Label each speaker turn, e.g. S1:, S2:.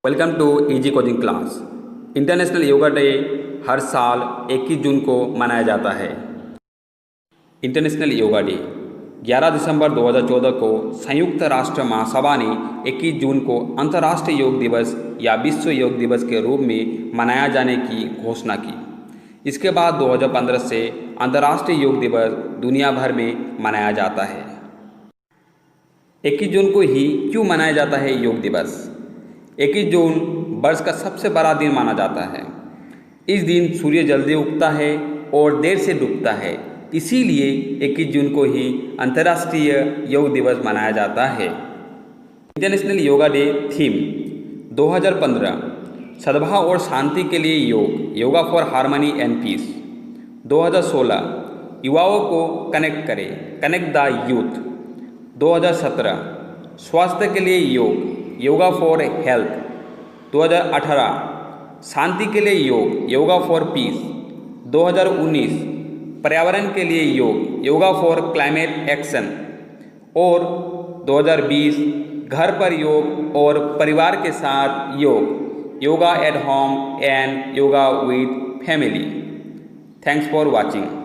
S1: Welcome to easy coaching class. International yoga day हर साल 21 जून को मनाया जाता है। इंटरनेशनल योगा डे 11 दिसंबर 2014 को संयुक्त राष्ट्र महासभा ने 21 जून को अंतर्राष्ट्रीय योग दिवस या विश्व योग दिवस के रूप में मनाया जाने की घोषणा की। इसके बाद 2015 से अंतर्राष्ट्रीय योग दिवस दुनिया भर में मनाया जाता है। 21 जून को ही क्यों मनाया जाता है योग दिवस? 21 जून वर्ष का सबसे बड़ा दिन माना जाता है। इस दिन सूर्य जल्दी उगता है और देर से डूबता है, इसीलिए 21 जून को ही अंतर्राष्ट्रीय योग दिवस मनाया जाता है। इंटरनेशनल योगा डे थीम 2015 सद्भाव और शांति के लिए योग, yoga for harmony and peace. 2016 युवाओं को कनेक्ट करें, कनेक्ट द यूथ। 2017 स्वास्थ्य के लिए योग, योगा फॉर हेल्थ। 2018 शांति के लिए योग, योगा फॉर पीस। 2019 पर्यावरण के लिए योग, योगा फॉर क्लाइमेट एक्शन। और 2020 घर पर योग और परिवार के साथ योग, yoga at home and yoga with family. Thanks for watching.